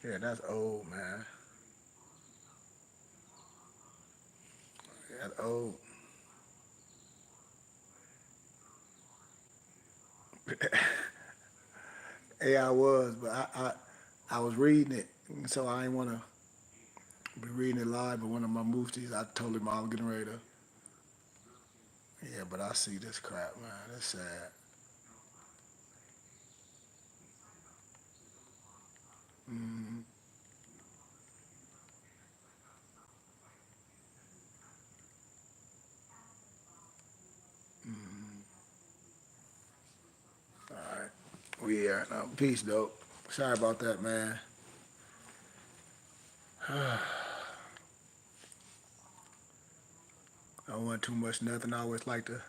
Yeah, that's old, man. That's old. Yeah, I was, but I was reading it, so I ain't want to be reading it live. But one of my muftis, I told him I was getting ready to. Yeah, but I see this crap, man. That's sad. Mm-hmm. Mm-hmm. All right. We are now. Peace, dope. Sorry about that, man. I don't want too much nothing. I always like to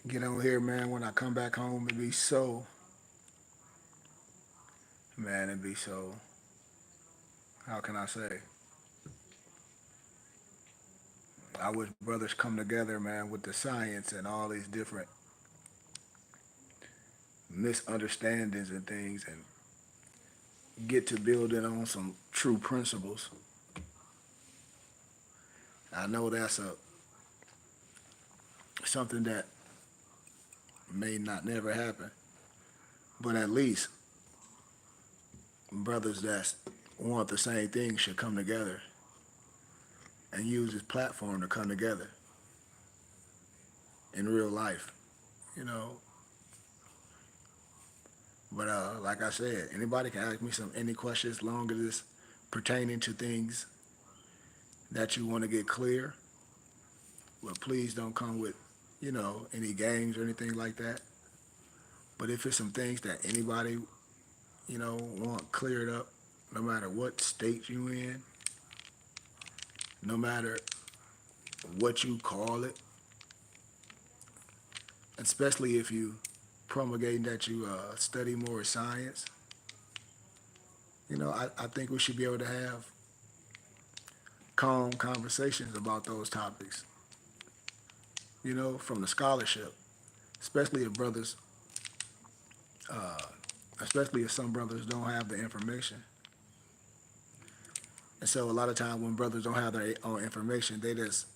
get on here, man. When I come back home, it be so, man. It be so. How can I say? I wish brothers come together, man, with the science and all these different misunderstandings and things, and get to building on some true principles. I know that's a something that may not never happen, but at least brothers that want the same thing should come together and use this platform to come together in real life, you know. But like I said, anybody can ask me any questions, long as it's pertaining to things that you want to get clear. But please don't come with, any games or anything like that. But if it's some things that anybody, want cleared up, no matter what state you in, no matter what you call it, especially if you promulgating that you study more science, I think we should be able to have calm conversations about those topics, from the scholarship, especially if brothers, uh, especially if some brothers don't have the information. And so a lot of times when brothers don't have their own information, they just,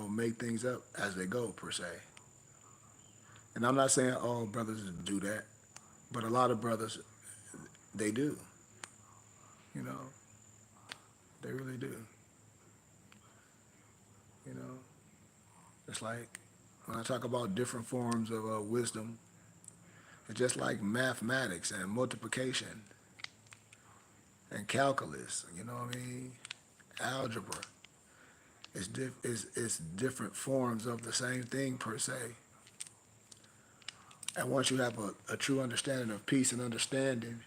make things up as they go, per se. And I'm not saying all brothers do that, but a lot of brothers, they do, you know, they really do, you know. It's like when I talk about different forms of wisdom, it's just like mathematics and multiplication and calculus, you know what I mean? Algebra. It's different forms of the same thing, per se. And once you have a true understanding of peace and understanding,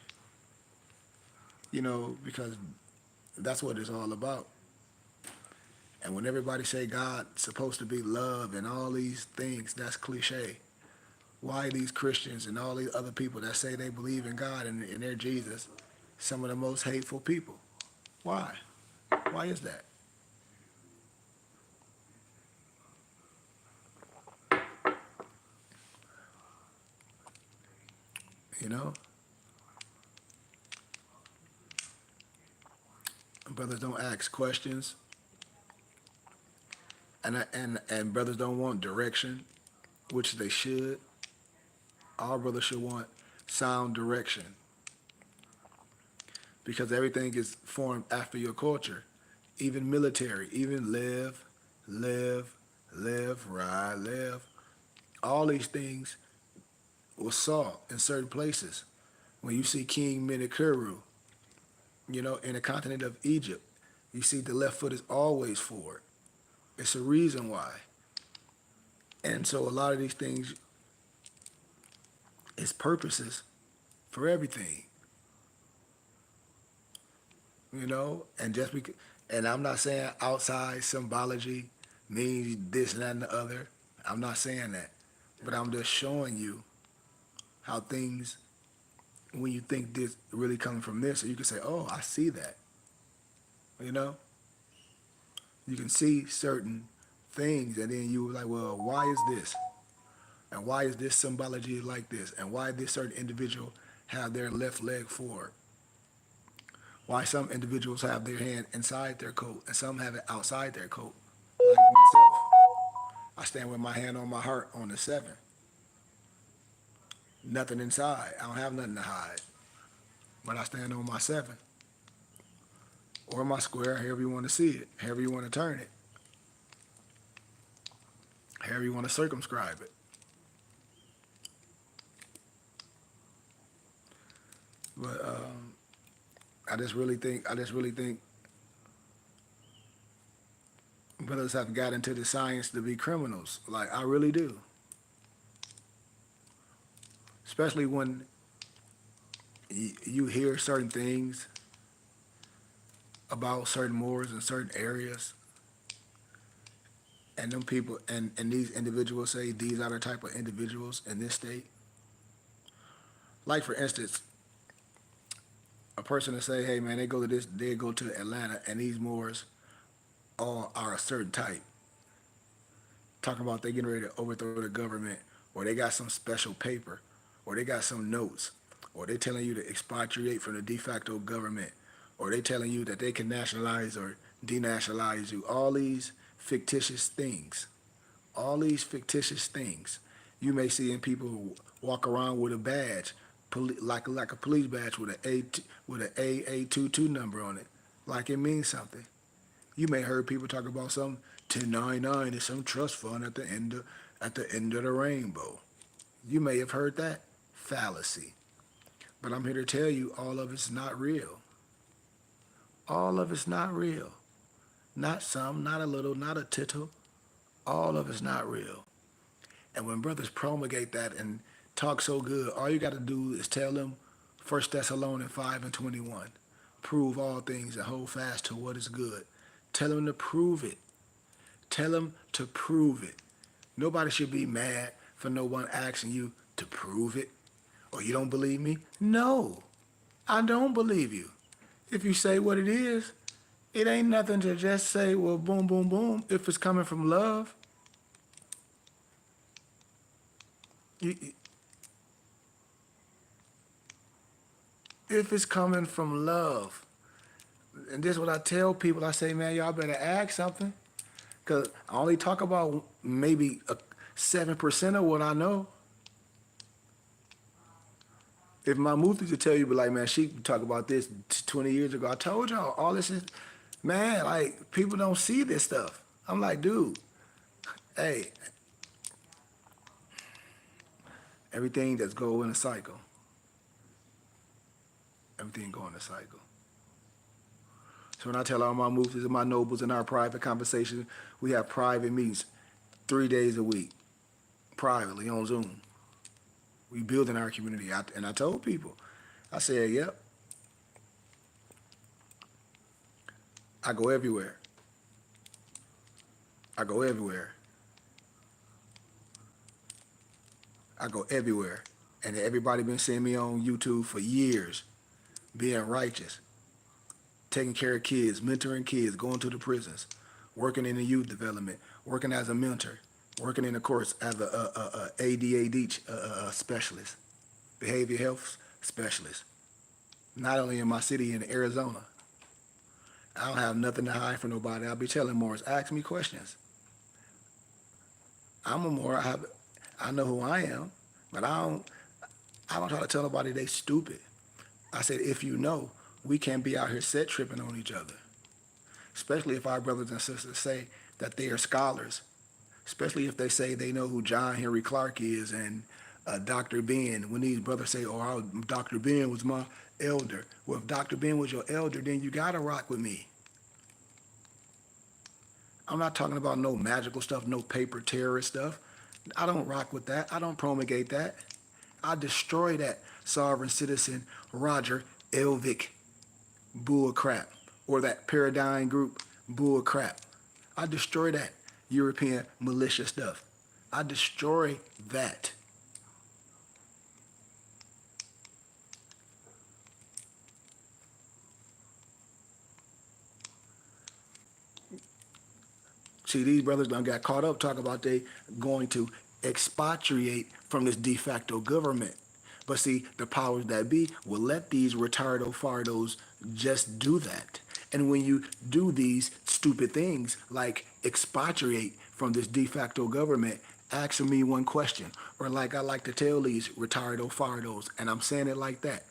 because that's what it's all about. And when everybody say God's supposed to be love and all these things, that's cliche. Why these Christians and all these other people that say they believe in God and they're Jesus, some of the most hateful people? Why? Why is that? You know, brothers don't ask questions, and brothers don't want direction, which they should. All brothers should want sound direction because everything is formed after your culture, even military, even live, live, ride, live. All these things was saw in certain places. When you see King Menakuru, in the continent of Egypt, you see the left foot is always forward. It's a reason why. And so a lot of these things is purposes for everything, and just because, and I'm not saying outside symbology means this and that and the other. I'm not saying that. But I'm just showing you how things, when you think this really coming from this, so you can say, oh, I see that. You know? You can see certain things, and then you were like, well, why is this? And why is this symbology like this? And why this certain individual have their left leg forward? Why some individuals have their hand inside their coat and some have it outside their coat. Like myself, I stand with my hand on my heart on the 7. Nothing inside. I don't have nothing to hide. But I stand on my 7 or my square, however you want to see it, however you want to turn it, however you want to circumscribe it. But I just really think brothers have got into the science to be criminals. Like I really do. Especially when you hear certain things about certain mores in certain areas, and them people and these individuals say these are the type of individuals in this state. Like for instance, a person to say, hey man, they go to Atlanta, and these Moors all are a certain type. Talking about they getting ready to overthrow the government, or they got some special paper, or they got some notes, or they telling you to expatriate from the de facto government, or they telling you that they can nationalize or denationalize you. All these fictitious things, you may see in people who walk around with a badge, like a police badge with an AA22 number on it, like it means something. You may heard people talk about some 1099 is some trust fund at the end of the rainbow. You may have heard that fallacy, but I'm here to tell you all of it's not real. All of it's not real. Not some, not a little, not a tittle. All of it's not real. And when brothers promulgate that and talk so good, all you got to do is tell them 1 Thessalonians 5:21. Prove all things and hold fast to what is good. Tell them to prove it. Tell them to prove it. Nobody should be mad for no one asking you to prove it. Or you don't believe me? No, I don't believe you. If you say what it is, it ain't nothing to just say, well, boom, boom, boom. If it's coming from love, you, if it's coming from love. And this is what I tell people. I say, man, y'all better ask something. Because I only talk about maybe 7% of what I know. If my movie could tell you, but like, man, she talk about this 20 years ago. I told y'all all this is, man, like, people don't see this stuff. I'm like, dude, hey, everything that's go in a cycle. Everything go in a cycle. So when I tell all my movies and my nobles in our private conversations, we have private meetings 3 days a week, privately on Zoom. We building our community. And I told people, I said, yep, I go everywhere. I go everywhere. I go everywhere. And everybody been seeing me on YouTube for years, being righteous, taking care of kids, mentoring kids, going to the prisons, working in the youth development, working as a mentor, working in the course as a ADHD specialist, behavior health specialist, not only in my city in Arizona. I don't have nothing to hide from nobody. I'll be telling Morris, ask me questions. I'm a Moor. I know who I am, but I don't try to tell nobody they stupid. I said, if you know, we can't be out here set tripping on each other. Especially if our brothers and sisters say that they are scholars. Especially if they say they know who John Henry Clark is and Dr. Ben. When these brothers say, oh, Dr. Ben was my elder. Well, if Dr. Ben was your elder, then you gotta rock with me. I'm not talking about no magical stuff, no paper terrorist stuff. I don't rock with that. I don't promulgate that. I destroy that sovereign citizen Roger Elvick bull crap, or that paradigm group bull crap. I destroy that European militia stuff. I destroy that. See, these brothers done got caught up talking about they going to expatriate from this de facto government. But see, the powers that be will let these retardo fardos Just do that. And when you do these stupid things like expatriate from this de facto government, ask me one question. Or like I like to tell these retardo fardos, and I'm saying it like that.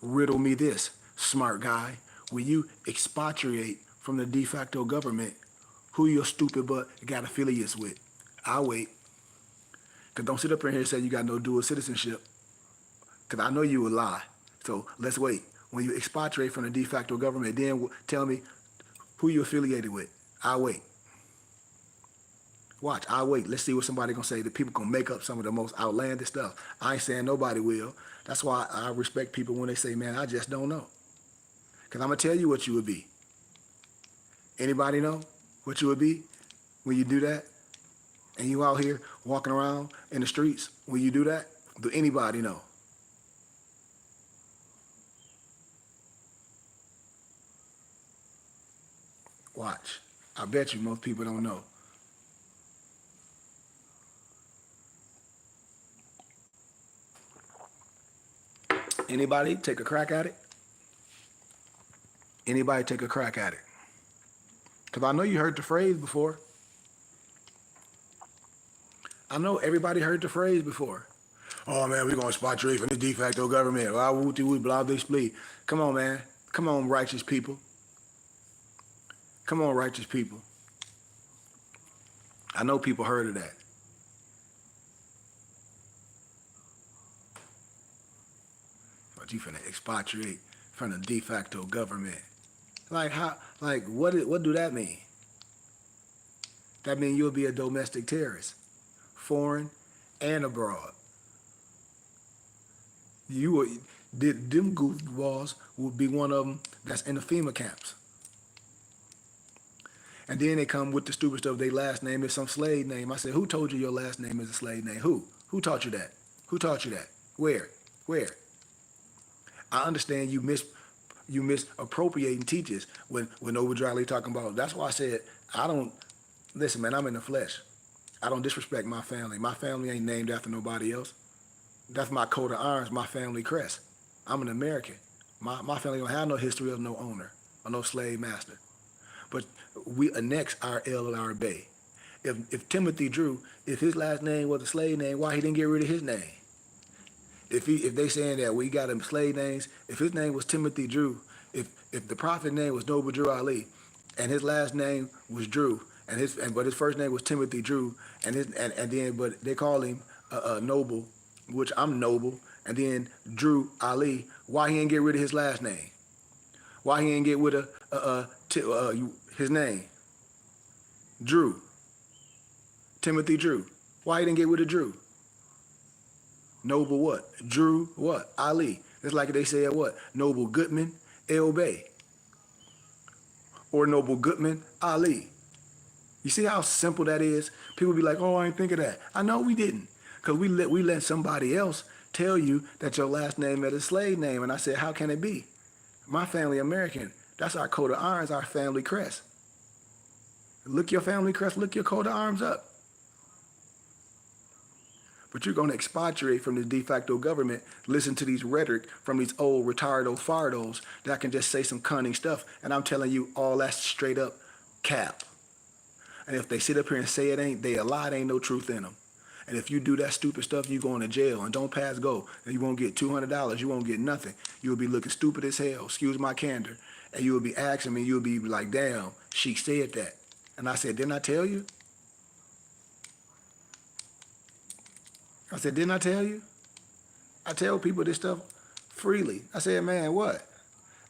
Riddle me this, smart guy. When you expatriate from the de facto government, who your stupid butt got affiliates with? I'll wait. Because don't sit up in here and say you got no dual citizenship. Because I know you will lie. So let's wait. When you expatriate from the de facto government, then tell me who you affiliated with. I'll wait. Watch, I'll wait. Let's see what somebody gonna say. The people gonna make up some of the most outlandish stuff. I ain't saying nobody will. That's why I respect people when they say, man, I just don't know. Because I'm gonna tell you what you would be. Anybody know what you would be when you do that? And you out here walking around in the streets when you do that? Do anybody know? Watch. I bet you most people don't know. Anybody take a crack at it? Anybody take a crack at it? Because I know you heard the phrase before. I know everybody heard the phrase before. Oh man, we're gonna expatriate from the de facto government. Blah wooty woo blah blah splee. Come on, man. Come on, righteous people. Come on, righteous people. I know people heard of that. But you finna expatriate from the de facto government. Like how? Like what do that mean? That means you'll be a domestic terrorist, foreign and abroad. You will, them goofballs will be one of them that's in the FEMA camps. And then they come with the stupid stuff. Their last name is some slave name. I said, who told you your last name is a slave name? Who? Who taught you that? Who taught you that? Where? Where? I understand you misappropriating teachers when overdryly talking about. That's why I said I don't listen, man. I'm in the flesh. I don't disrespect my family. My family ain't named after nobody else. That's my coat of arms, my family crest. I'm an American. My family don't have no history of no owner or no slave master. But we annex our L and our Bay. If Timothy Drew, if his last name was a slave name, why he didn't get rid of his name? If they saying that we got him slave names, if his name was Timothy Drew, if the prophet name was Noble Drew Ali, and his last name was Drew, but his first name was Timothy Drew, and then but they call him Noble, which I'm Noble, and then Drew Ali. Why he ain't get rid of his last name? Why he ain't get rid of his name? Drew, Timothy Drew. Why he didn't get rid of Drew? Noble what? Drew what? Ali. It's like they said what? Noble Goodman El Bay. Or Noble Goodman Ali. You see how simple that is? People be like, oh, I ain't think of that. I know we didn't. Because we let somebody else tell you that your last name is a slave name. And I said, how can it be? My family American. That's our coat of arms, our family crest. Look your family crest, look your coat of arms up. But you're going to expatriate from the de facto government, listen to these rhetoric from these old retardo fardos that can just say some cunning stuff. And I'm telling you, all that's straight up cap. And if they sit up here and say it ain't, they a lie, there ain't no truth in them. And if you do that stupid stuff, you going to jail and don't pass go. And you won't get $200. You won't get nothing. You'll be looking stupid as hell. Excuse my candor. And you'll be asking me, you'll be like, damn, she said that. And I said, didn't I tell you? I said, didn't I tell you? I tell people this stuff freely. I said, man, what?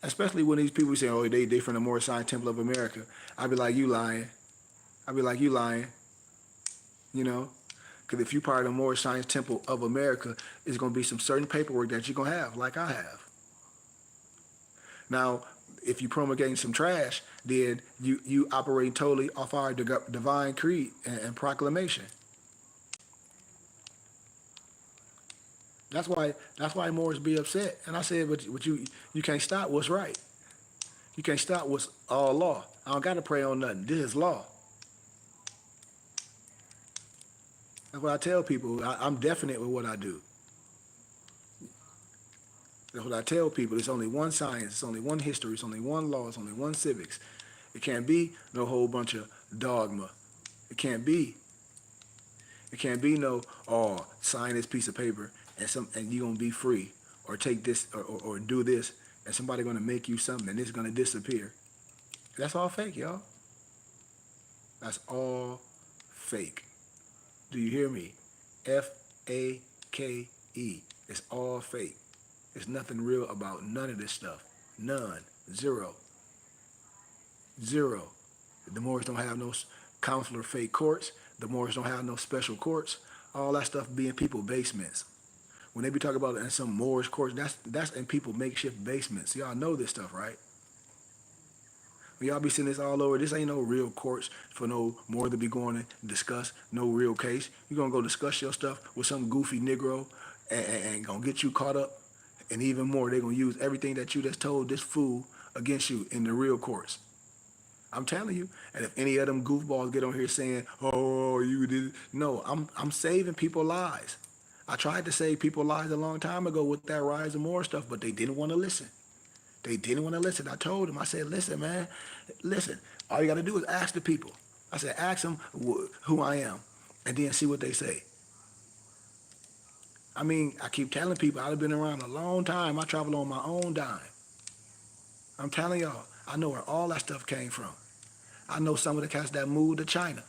Especially when these people say, oh, they from the Moorish Science Temple of America. I be like, you lying. I be like, you lying. You know? Because if you're part of the Moorish Science Temple of America, it's going to be some certain paperwork that you're going to have, like I have. Now, if you promulgating some trash, then you operate totally off our divine creed and proclamation. That's why Moors be upset. And I said, but you can't stop what's right. You can't stop what's all law. I don't got to pray on nothing. This is law. That's what I tell people. I'm definite with what I do. That's what I tell people. It's only one science. It's only one history. It's only one law. It's only one civics. It can't be no whole bunch of dogma. It can't be. It can't be no, oh, sign this piece of paper and you're gonna be free. Or take this or do this and somebody gonna make you something and it's gonna disappear. That's all fake, y'all. That's all fake. Do you hear me? Fake. It's all fake. There's nothing real about none of this stuff. None. Zero. Zero. The Moors don't have no consular fake courts. The Moors don't have no special courts. All that stuff be in people's basements. When they be talking about it in some Moorish courts, that's in people makeshift basements. Y'all know this stuff, right? When y'all be seeing this all over, this ain't no real courts for no Moor to be going to discuss no real case. You gonna go discuss your stuff with some goofy Negro and gonna get you caught up. And even more, they gonna use everything that you just told this fool against you in the real courts. I'm telling you. And if any of them goofballs get on here saying, "Oh, you did," no, I'm saving people lives. I tried to save people lives a long time ago with that Rise and More stuff, but they didn't want to listen. They didn't want to listen. I told them, I said, "Listen, man, listen. All you got to do is ask the people." I said, "Ask them who I am, and then see what they say." I mean, I keep telling people I've been around a long time. I travel on my own dime. I'm telling y'all, I know where all that stuff came from. I know some of the cats that moved to China.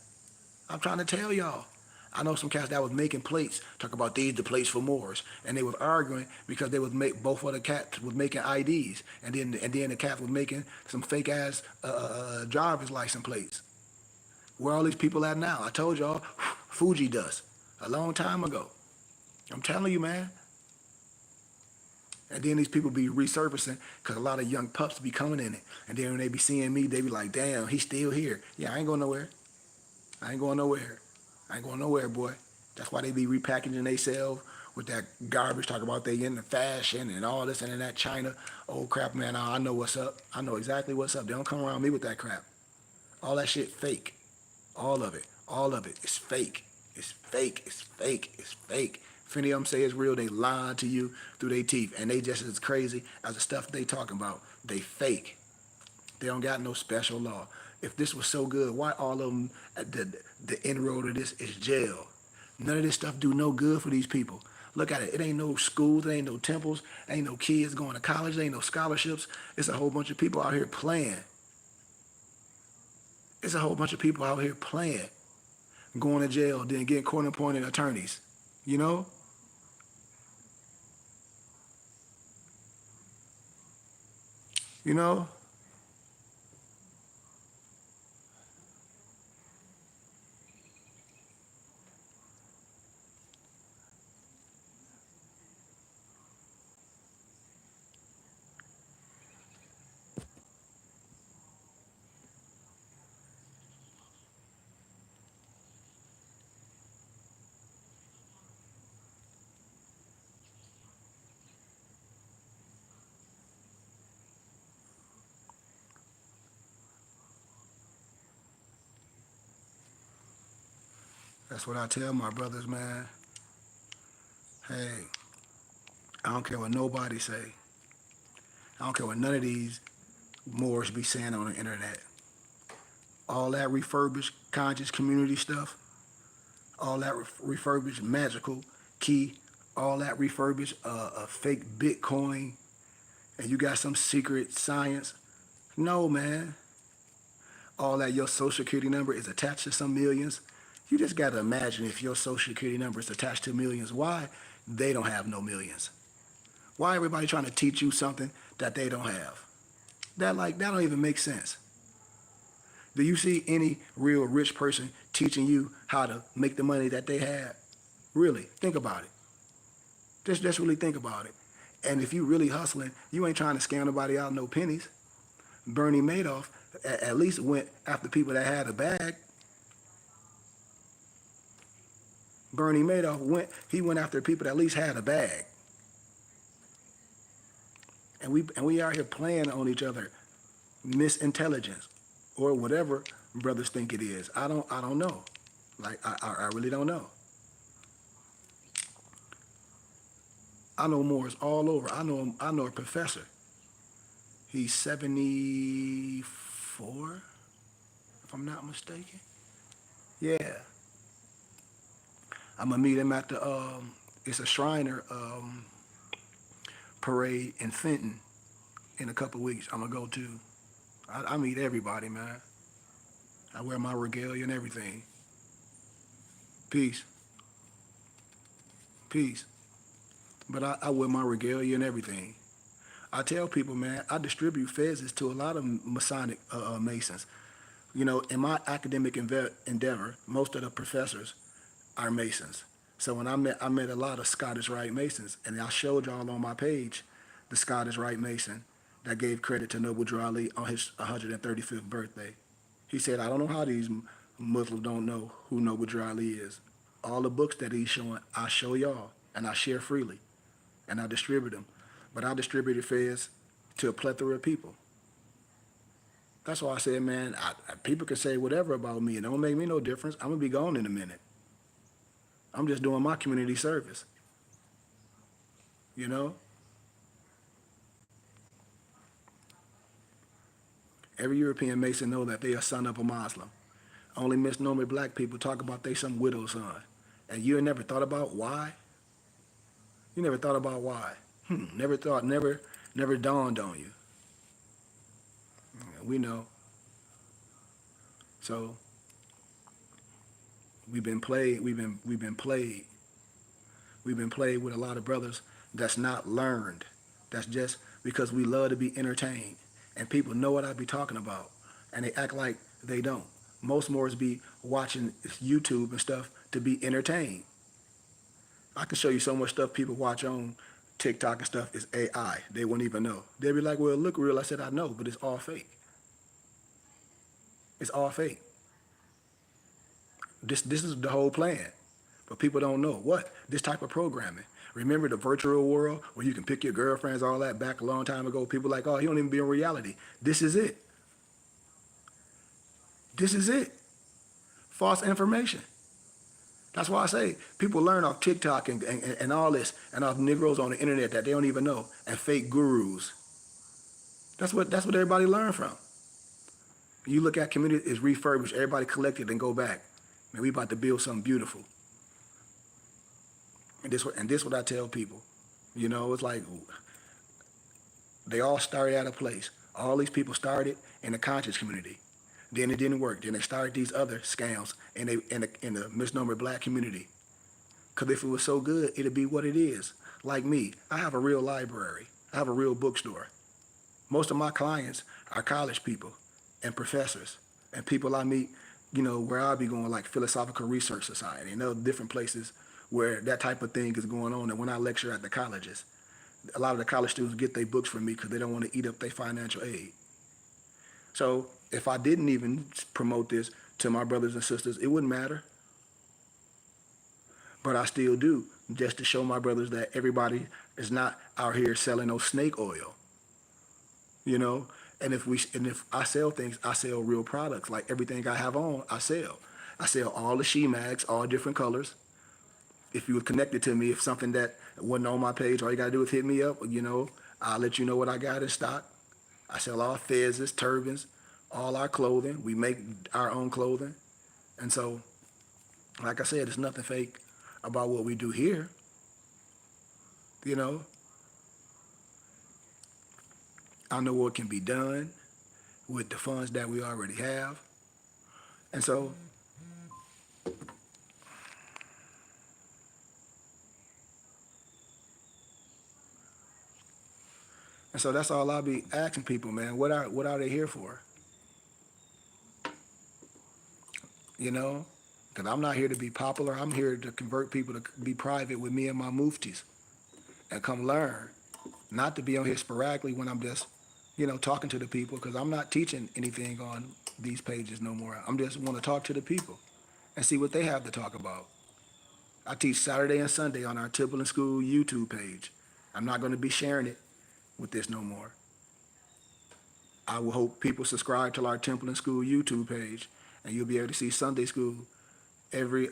I'm trying to tell y'all. I know some cats that was making plates, talk about these the plates for Moors, and they was arguing because they was make both of the cats was making IDs, and then the cat was making some fake ass driver's license plates. Where all these people at now? I told y'all, Fuji dust a long time ago. I'm telling you, man. And then these people be resurfacing because a lot of young pups be coming in it. And then when they be seeing me, they be like, "Damn, he's still here." Yeah, I ain't going nowhere. I ain't going nowhere. I ain't going nowhere, boy. That's why they be repackaging themselves with that garbage, talking about they into fashion and all this and that China. Oh, crap, man, I know what's up. I know exactly what's up. They don't come around me with that crap. All that shit fake. All of it. All of it. It's fake. It's fake. It's fake. It's fake. If any of them say it's real, they lying to you through their teeth. And they just as crazy as the stuff they talking about. They fake. They don't got no special law. If this was so good, why all of them, the inroad of this is jail? None of this stuff do no good for these people. Look at it. It ain't no schools. It ain't no temples. Ain't no kids going to college. There ain't no scholarships. It's a whole bunch of people out here playing. It's a whole bunch of people out here playing. Going to jail, then getting court-appointed attorneys. You know? You know? That's what I tell my brothers, man. Hey, I don't care what nobody say. I don't care what none of these Moors be saying on the internet. All that refurbished conscious community stuff, all that refurbished magical key, all that refurbished fake Bitcoin, and you got some secret science. No, man. All that your social security number is attached to some millions. You just got to imagine if your social security number is attached to millions, why they don't have no millions? Why everybody trying to teach you something that they don't have? That don't even make sense. Do you see any real rich person teaching you how to make the money that they have? Really, think about it. Just really think about it. And if you really hustling, you ain't trying to scam nobody out no pennies. Bernie Madoff at least went after people that had a bag. Bernie Madoff went after people that at least had a bag. And we out here playing on each other, misintelligence, or whatever brothers think it is. I don't know. Like I really don't know. I know Moors all over. I know a professor. He's 74, if I'm not mistaken. Yeah. I'm gonna meet him at the it's a Shriner parade in Fenton in a couple weeks. I'm gonna go to. I meet everybody, man. I wear my regalia and everything. Peace, peace. But I wear my regalia and everything. I tell people, man, I distribute fezzes to a lot of Masonic Masons. You know, in my academic endeavor, most of the professors are Masons. So when I met a lot of Scottish Rite Masons, and I showed y'all on my page the Scottish Rite Mason that gave credit to Noble Drew Ali on his 135th birthday. He said, I don't know how these Muslims don't know who Noble Drew Ali is. All the books that he's showing, I show y'all, and I share freely, and I distribute them. But I distributed feds to a plethora of people. That's why I said, man, people can say whatever about me. It don't make me no difference. I'm going to be gone in a minute. I'm just doing my community service. You know? Every European Mason know that they are son of a Muslim. Only misnomer black people talk about they some widow's son. And you never thought about why? You never thought about why? Never thought, never dawned on you. We know. So we've been played. We've been played with a lot of brothers that's not learned. That's just because we love to be entertained. And people know what I be talking about. And they act like they don't. Most Moors be watching YouTube and stuff to be entertained. I can show you so much stuff people watch on TikTok and stuff is AI. They wouldn't even know. They'd be like, well, it look real. I said, I know, but it's all fake. It's all fake. This is the whole plan. But people don't know what this type of programming. Remember the virtual world where you can pick your girlfriends, all that back a long time ago. People like, oh, he don't even be in reality. This is it. This is it. False information. That's why I say people learn off TikTok and all this and off Negroes on the internet that they don't even know and fake gurus. That's what everybody learned from. You look at community is refurbished, everybody collected and go back. Man, we about to build something beautiful. And this what I tell people. You know, it's like they all started at a place. All these people started in the conscious community. Then it didn't work. Then they started these other scams in the misnomer black community. Because if it was so good, it'd be what it is. Like me, I have a real library. I have a real bookstore. Most of my clients are college people and professors and people I meet, you know, where I'll be going like Philosophical Research Society and other different places where that type of thing is going on. And when I lecture at the colleges, a lot of the college students get their books from me because they don't want to eat up their financial aid. So if I didn't even promote this to my brothers and sisters, it wouldn't matter. But I still do, just to show my brothers that everybody is not out here selling no snake oil. You know? And if I sell things, I sell real products. Like everything I have on, I sell. I sell all the she-mags, all different colors. If you were connected to me, if something that wasn't on my page, all you gotta do is hit me up, you know, I'll let you know what I got in stock. I sell all fezzes, turbans, all our clothing. We make our own clothing. And so, like I said, there's nothing fake about what we do here. You know, I know what can be done with the funds that we already have. And so, that's all I'll be asking people, man. What are they here for? You know? Because I'm not here to be popular. I'm here to convert people to be private with me and my muftis and come learn. Not to be on here sporadically when I'm just, you know, talking to the people, because I'm not teaching anything on these pages no more. I'm just want to talk to the people and see what they have to talk about. I teach Saturday and Sunday on our Temple and School YouTube page. I'm not going to be sharing it with this no more. I will hope people subscribe to our Temple and School YouTube page, and you'll be able to see Sunday school every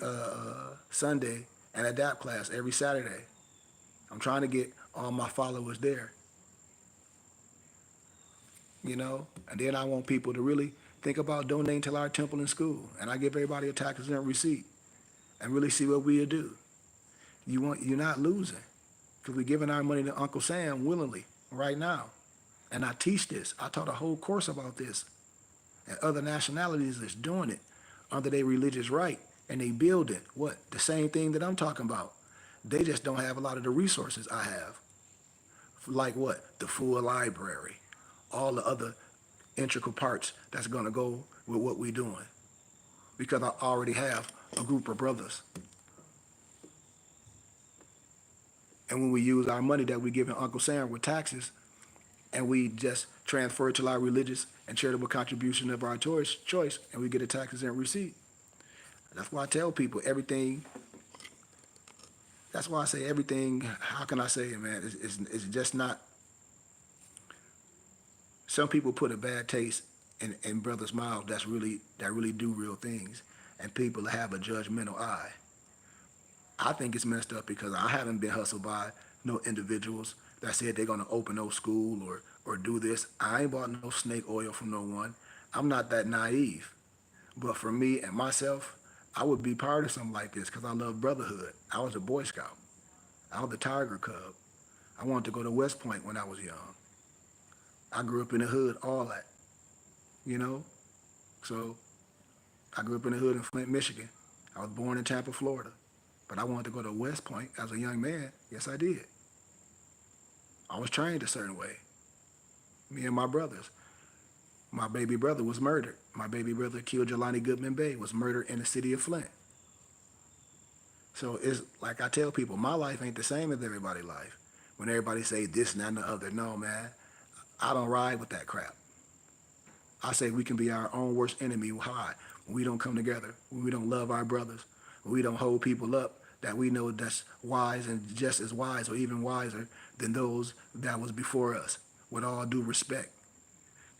Sunday and adapt class every Saturday. I'm trying to get all my followers there, and then I want people to really think about donating to our temple and school. And I give everybody a tax exempt receipt and really see what we'll do. You're not losing because we're giving our money to Uncle Sam willingly right now. And I teach this. I taught a whole course about this. And other nationalities is doing it under their religious right. And they build it. What? The same thing that I'm talking about. They just don't have a lot of the resources I have. Like what? The full library. All the other integral parts that's going to go with what we're doing. Because I already have a group of brothers. And when we use our money that we give Uncle Sam with taxes, and we just transfer it to our religious and charitable contribution of our choice, and we get a tax exempt receipt. That's why I tell people everything. That's why I say everything. How can I say it, man? It's just not. Some people put a bad taste in brothers' mouths that really do real things, and people have a judgmental eye. I think it's messed up because I haven't been hustled by no individuals that said they're gonna open no school or do this. I ain't bought no snake oil from no one. I'm not that naive. But for me and myself, I would be part of something like this because I love brotherhood. I was a Boy Scout. I was a Tiger Cub. I wanted to go to West Point when I was young. I grew up in the hood, all that, you know? So I grew up in the hood in Flint, Michigan. I was born in Tampa, Florida. But I wanted to go to West Point as a young man. Yes, I did. I was trained a certain way. Me and my brothers. My baby brother was murdered. My baby brother killed Jelani Goodman Bay, was murdered in the city of Flint. So it's like I tell people, my life ain't the same as everybody's life. When everybody say this and that and the other, no, man, I don't ride with that crap. I say we can be our own worst enemy. Why? When we don't come together, when we don't love our brothers, when we don't hold people up that we know that's wise and just as wise or even wiser than those that was before us, with all due respect.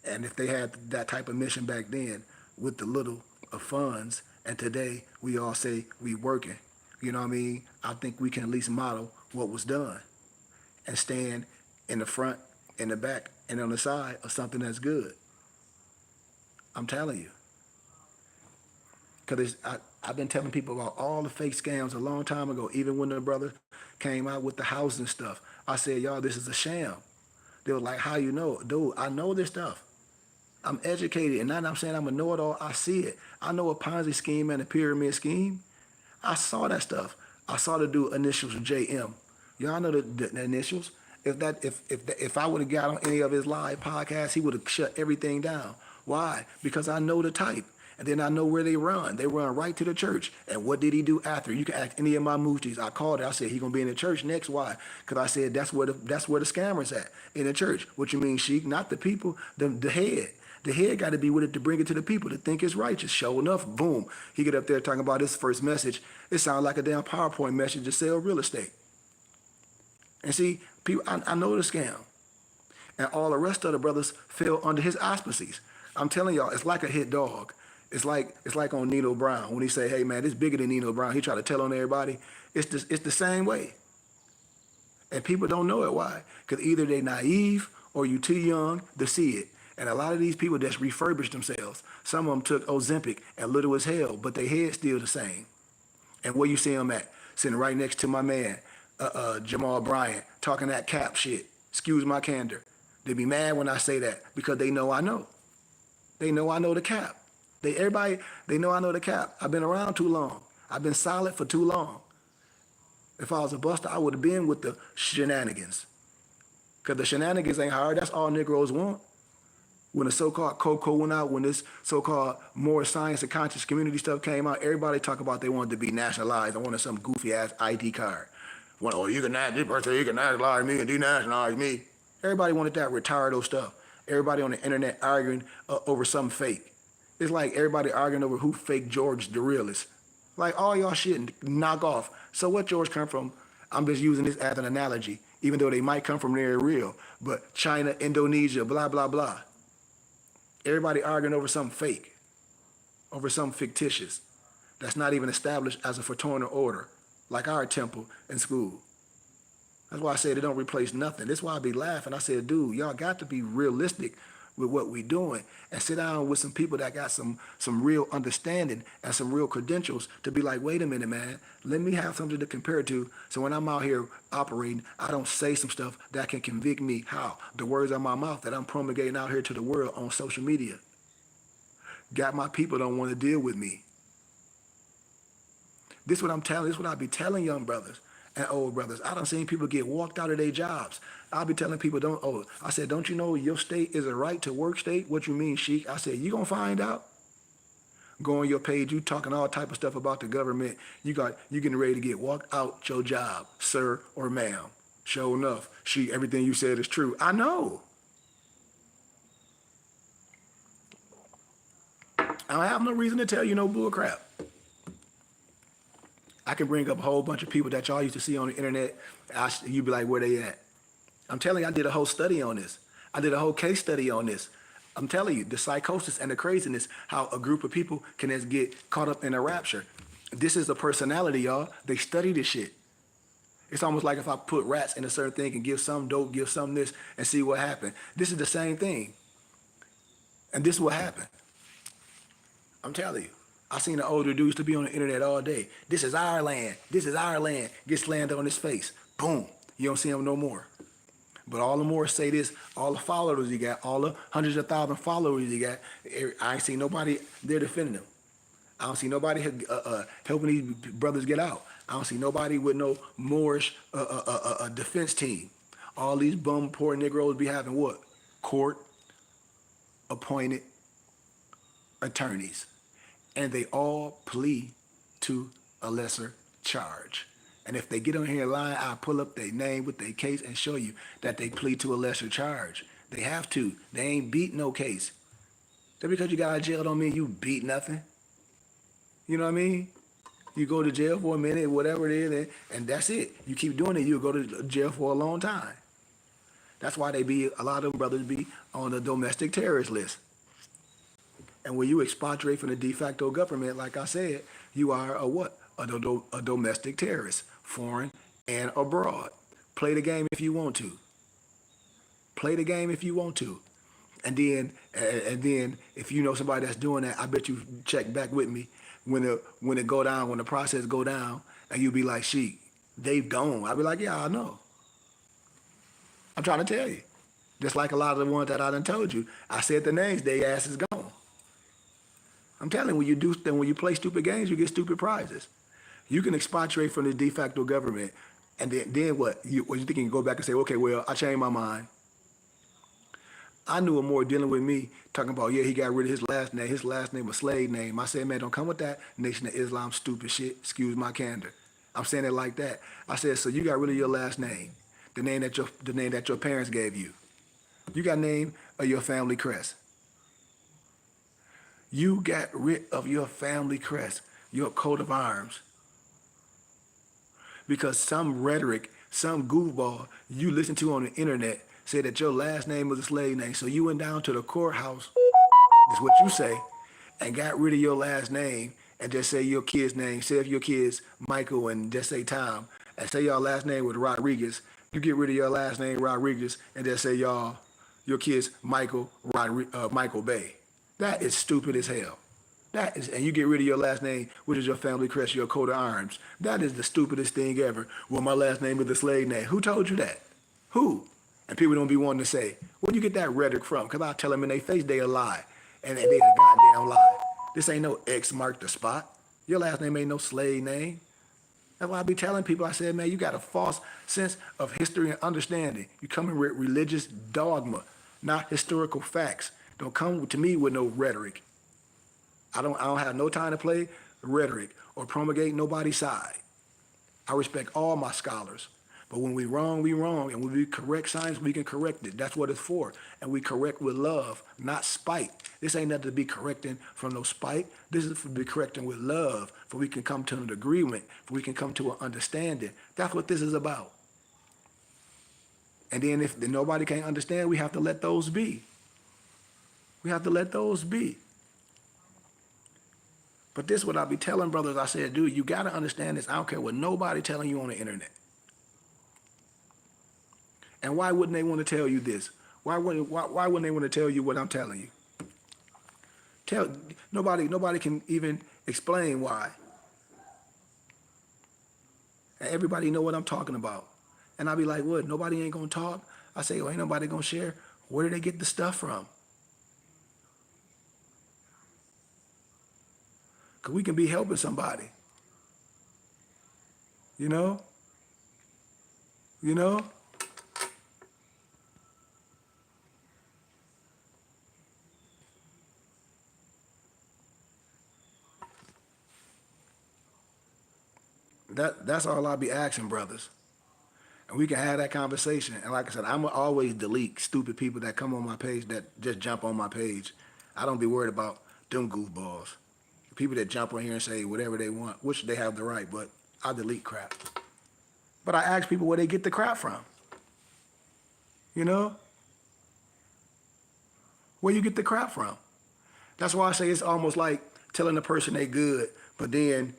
And if they had that type of mission back then with the little of funds, and today we all say we working, you know what I mean? I think we can at least model what was done and stand in the front, in the back, and on the side of something that's good. I'm telling you. Because I've been telling people about all the fake scams a long time ago, even when the brother came out with the housing stuff. I said, y'all, this is a sham. They were like, how you know? Dude, I know this stuff. I'm educated, and not I'm saying I'm a know-it-all. I see it. I know a Ponzi scheme and a pyramid scheme. I saw that stuff. I saw the dude initials JM. Y'all know the initials. If I would have got on any of his live podcasts, he would have shut everything down. Why? Because I know the type. And then I know where they run. They run right to the church. And what did he do after? You can ask any of my muftis. I called it. I said, he going to be in the church next. Why? Because I said, that's where the scammers at, in the church. What you mean, Sheik? Not the people, the head. The head got to be with it to bring it to the people to think it's righteous. Sure enough, boom. He get up there talking about his first message. It sounds like a damn PowerPoint message to sell real estate. And see, people, I know the scam. And all the rest of the brothers fell under his auspices. I'm telling y'all, it's like a hit dog. It's like on Nino Brown when he say, "Hey man, it's bigger than Nino Brown." He try to tell on everybody. It's the same way, and people don't know it. Why? Because either they naive or you too young to see it. And a lot of these people just refurbished themselves. Some of them took Ozempic and little as hell, but their head's still the same. And where you see them at? Sitting right next to my man, Jamal Bryant, talking that cap shit. Excuse my candor. They be mad when I say that because they know I know. They know I know the cap. They know I know the cap. I've been around too long. I've been silent for too long. If I was a buster, I would have been with the shenanigans. Because the shenanigans ain't hard. That's all Negroes want. When the so-called Coco went out, when this so-called more science and conscious community stuff came out, everybody talk about they wanted to be nationalized. I wanted some goofy-ass ID card. You can nationalize me and denationalize me. Everybody wanted that retardo stuff. Everybody on the internet arguing over something fake. It's like everybody arguing over who fake George the real is. Like all y'all shit knock off. So what George come from? I'm just using this as an analogy, even though they might come from there real. But China, Indonesia, blah, blah, blah. Everybody arguing over something fake, over something fictitious that's not even established as a fraternal order, like our temple and school. That's why I said it don't replace nothing. That's why I be laughing. I said, dude, y'all got to be realistic with what we doing and sit down with some people that got some real understanding and some real credentials to be like, wait a minute, man, let me have something to compare to. So when I'm out here operating, I don't say some stuff that can convict me. How? The words out my mouth that I'm promulgating out here to the world on social media. Got my people don't want to deal with me. This is what I'm telling. This is what I be telling young brothers and old brothers. I done seen people get walked out of their jobs. I'll be telling people, I said, don't you know your state is a right to work state? What you mean, Sheik? I said, you gonna find out? Go on your page, you talking all type of stuff about the government. You getting ready to get walked out your job, sir or ma'am. Sure enough, Sheik, everything you said is true. I know. I don't have no reason to tell you no bull crap. I can bring up a whole bunch of people that y'all used to see on the internet. You be like, where they at? I'm telling you, I did a whole study on this. I did a whole case study on this. I'm telling you, the psychosis and the craziness, how a group of people can just get caught up in a rapture. This is a personality, y'all. They study this shit. It's almost like if I put rats in a certain thing and give some dope, give some this, and see what happened. This is the same thing. And this is what happened. I'm telling you. I seen the older dudes to be on the internet all day. This is our land. This is our land. Get slammed on his face. Boom. You don't see him no more. But all the more say this, all the followers you got, all the hundreds of thousands followers you got, I ain't seen nobody there defending them. I don't see nobody helping these brothers get out. I don't see nobody with no Moorish defense team. All these bum poor Negroes be having what? Court appointed attorneys. And they all plea to a lesser charge. And if they get on here lying, I'll pull up their name with their case and show you that they plead to a lesser charge. They have to. They ain't beat no case. Just because you got out of jail don't mean you beat nothing. You know what I mean? You go to jail for a minute, whatever it is, and that's it. You keep doing it, you'll go to jail for a long time. That's why a lot of them brothers be on the domestic terrorist list. And when you expatriate from the de facto government, like I said, you are a what? A domestic terrorist, foreign and abroad. Play the game if you want to. Play the game if you want to. And then if you know somebody that's doing that, I bet you check back with me when it go down, when the process go down, and you be like, Sheik, they've gone. I'll be like, yeah, I know. I'm trying to tell you. Just like a lot of the ones that I done told you. I said the names, they ass is gone. I'm telling you, when you play stupid games, you get stupid prizes. You can expatriate from the de facto government, and then what? You think you can go back and say, okay, well, I changed my mind. I knew him more dealing with me, talking about, yeah, he got rid of his last name. His last name was slave name. I said, man, don't come with that Nation of Islam stupid shit. Excuse my candor. I'm saying it like that. I said, so you got rid of your last name, the name that your parents gave you. You got name of your family crest. You got rid of your family crest, your coat of arms. Because some rhetoric, some goofball you listen to on the internet said that your last name was a slave name. So you went down to the courthouse, is what you say, and got rid of your last name and just say your kid's name. Say if your kid's Michael and just say Tom, and say your last name was Rodriguez. You get rid of your last name Rodriguez and just say your kid's Michael Bay. That is stupid as hell. And you get rid of your last name, which is your family crest, your coat of arms. That is the stupidest thing ever. Well, my last name is the slave name. Who told you that? Who? And people don't be wanting to say, where do you get that rhetoric from? Because I tell them in their face they a lie. And they a goddamn lie. This ain't no X mark the spot. Your last name ain't no slave name. That's why I be telling people, I said, man, you got a false sense of history and understanding. You come in with religious dogma, not historical facts. Don't come to me with no rhetoric. I don't have no time to play rhetoric or promulgate nobody's side. I respect all my scholars. But when we wrong, we wrong. And when we correct science, we can correct it. That's what it's for. And we correct with love, not spite. This ain't nothing to be correcting from no spite. This is for be correcting with love, for we can come to an agreement, for we can come to an understanding. That's what this is about. And then if nobody can't understand, we have to let those be. We have to let those be. But this is what I be telling brothers. I said, dude, you got to understand this. I don't care what nobody telling you on the internet. And why wouldn't they want to tell you this? Why wouldn't they want to tell you what I'm telling you? Tell nobody can even explain why. And everybody know what I'm talking about. And I be like, what? Nobody ain't gonna talk? I say, well, ain't nobody gonna share? Where do they get the stuff from? Cause we can be helping somebody. You know? You know? That's all I be asking, brothers. And we can have that conversation. And like I said, I'm always delete stupid people that come on my page that just jump on my page. I don't be worried about them goofballs. People that jump on here and say whatever they want, which they have the right, but I delete crap. But I ask people where they get the crap from. You know? Where you get the crap from. That's why I say it's almost like telling the person they good, but then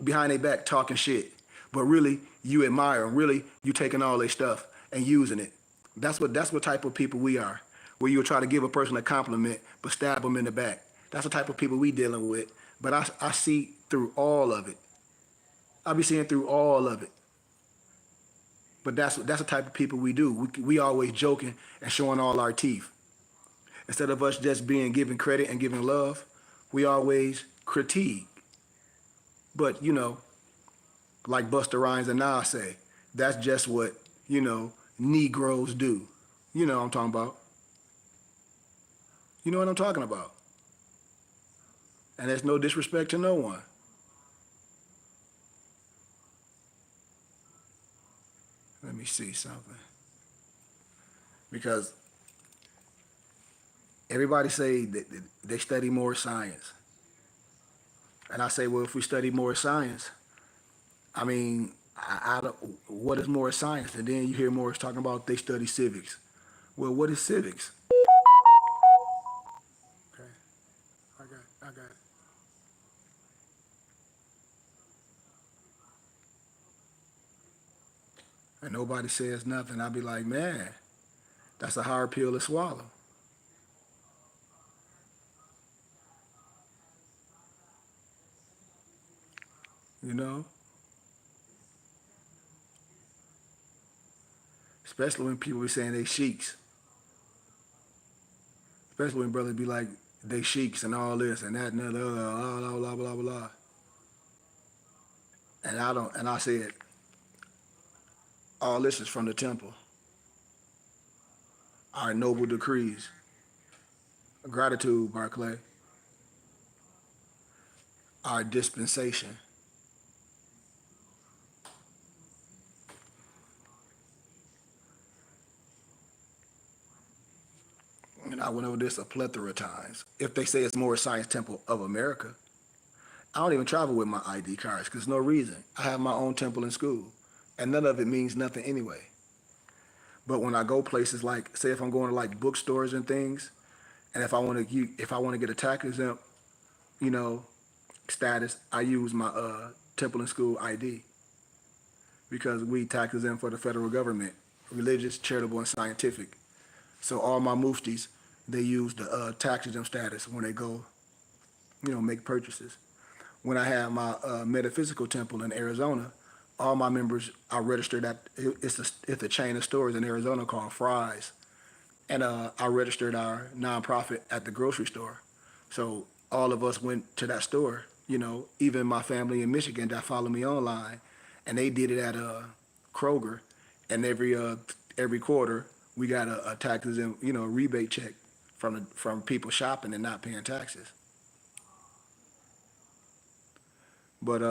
behind their back talking shit. But really, you admire them. Really, you taking all their stuff and using it. That's what type of people we are. Where you'll try to give a person a compliment, but stab them in the back. That's the type of people we dealing with. But I see through all of it. I be seeing through all of it. But that's the type of people we do. We always joking and showing all our teeth. Instead of us just being given credit and giving love, we always critique. But like Busta Rhymes and Nas say, that's just what Negroes do. You know what I'm talking about. You know what I'm talking about. And there's no disrespect to no one. Let me see something. Because everybody say that they study more science. And I say, well, if we study more science, I mean, I don't, what is more science? And then you hear Morris talking about they study civics. Well, what is civics? Okay, I got it. And nobody says nothing. I'll be like, man, that's a hard pill to swallow. You know? Especially when people be saying they sheiks. Especially when brothers be like, they sheiks and all this and that and that, blah, blah, blah, blah, blah. And I don't, and I said, all this is from the temple. Our noble decrees. Gratitude, Barclay. Our dispensation. And I went over this a plethora of times. If they say it's more Science Temple of America, I don't even travel with my ID cards because no reason. I have my own temple in school, and none of it means nothing anyway. But when I go places like, say, if I'm going to like bookstores and things, and if I want to get a tax exempt, you know, status, I use my temple and school ID because we tax exempt for the federal government, religious, charitable, and scientific. So all my muftis, they use the tax exempt status when they go, make purchases. When I have my metaphysical temple in Arizona, all my members are registered at it's a chain of stores in Arizona called Fry's, and I registered our nonprofit at the grocery store. So all of us went to that store. Even my family in Michigan that follow me online, and they did it at Kroger, and every quarter we got a taxes and rebate check from people shopping and not paying taxes. But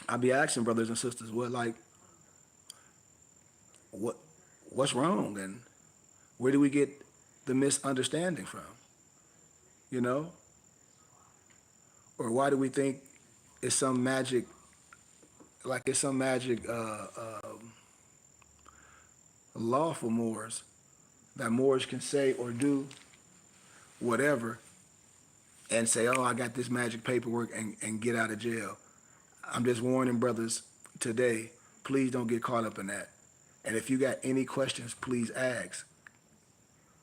I be asking brothers and sisters, what what's wrong, and where do we get the misunderstanding from? You know, or why do we think it's some magic, like it's some magic law for Moors that Moors can say or do whatever and say, oh, I got this magic paperwork and get out of jail. I'm just warning brothers today, please don't get caught up in that. And if you got any questions, please ask.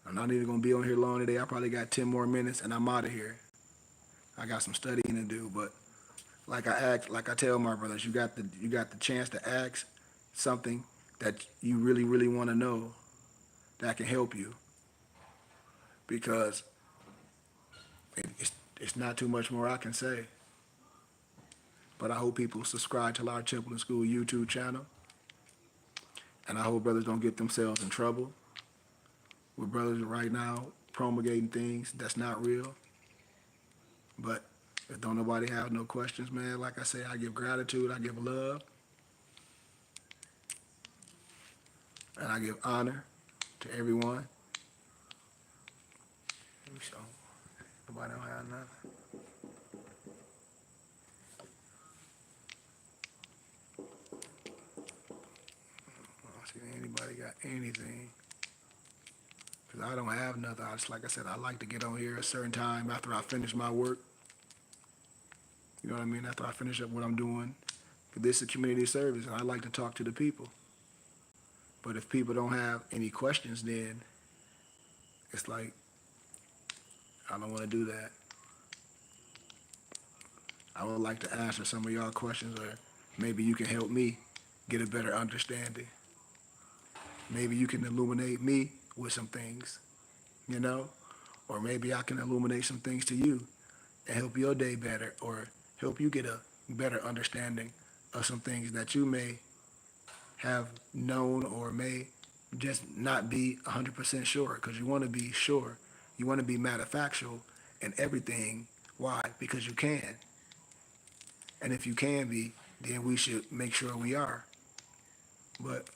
I'm not even gonna be on here long today. I probably got 10 more minutes and I'm out of here. I got some studying to do, but like I tell my brothers, you got the chance to ask something that you really, really want to know that can help you because it's not too much more I can say. But I hope people subscribe to our Temple and School YouTube channel. And I hope brothers don't get themselves in trouble with brothers right now promulgating things that's not real. But if don't nobody have no questions, man, like I say, I give gratitude, I give love, and I give honor to everyone. Let me show. Nobody don't have nothing. I don't see anybody got anything. Because I don't have nothing. I just, like I said, I like to get on here at a certain time after I finish my work. You know what I mean? After I finish up what I'm doing. This is community service, and I like to talk to the people. But if people don't have any questions, then it's like, I don't want to do that. I would like to answer some of y'all questions, or maybe you can help me get a better understanding. Maybe you can illuminate me with some things, you know? Or maybe I can illuminate some things to you and help your day better, or help you get a better understanding of some things that you may have known or may just not be 100% sure, because you want to be sure. You want to be factual in everything. Why? Because you can. And if you can be, then we should make sure we are. But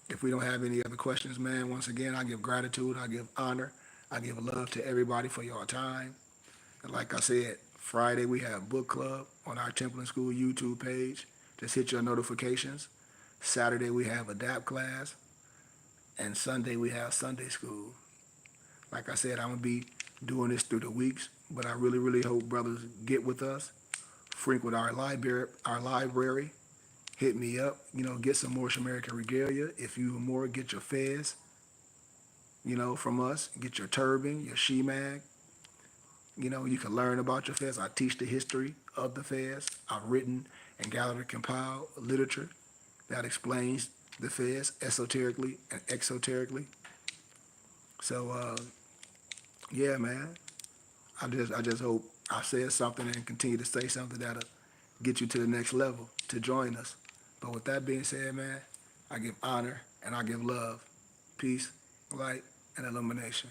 if we don't have any other questions, man, once again, I give gratitude, I give honor, I give love to everybody for your time. And like I said, Friday we have book club on our Temple and School YouTube page. Just hit your notifications. Saturday we have adapt class. And Sunday we have Sunday school. Like I said, I'm going to be doing this through the weeks, but I really, really hope brothers get with us. Frequent our library. Hit me up. Get some more Shamerican regalia. If you more, get your fez, from us. Get your turban, your shemag. You can learn about your fez. I teach the history of the fez. I've written and gathered and compiled literature that explains the fez esoterically and exoterically. So, yeah, man. I just hope I said something and continue to say something that'll get you to the next level to join us. But with that being said, man, I give honor and I give love, peace, light, and illumination.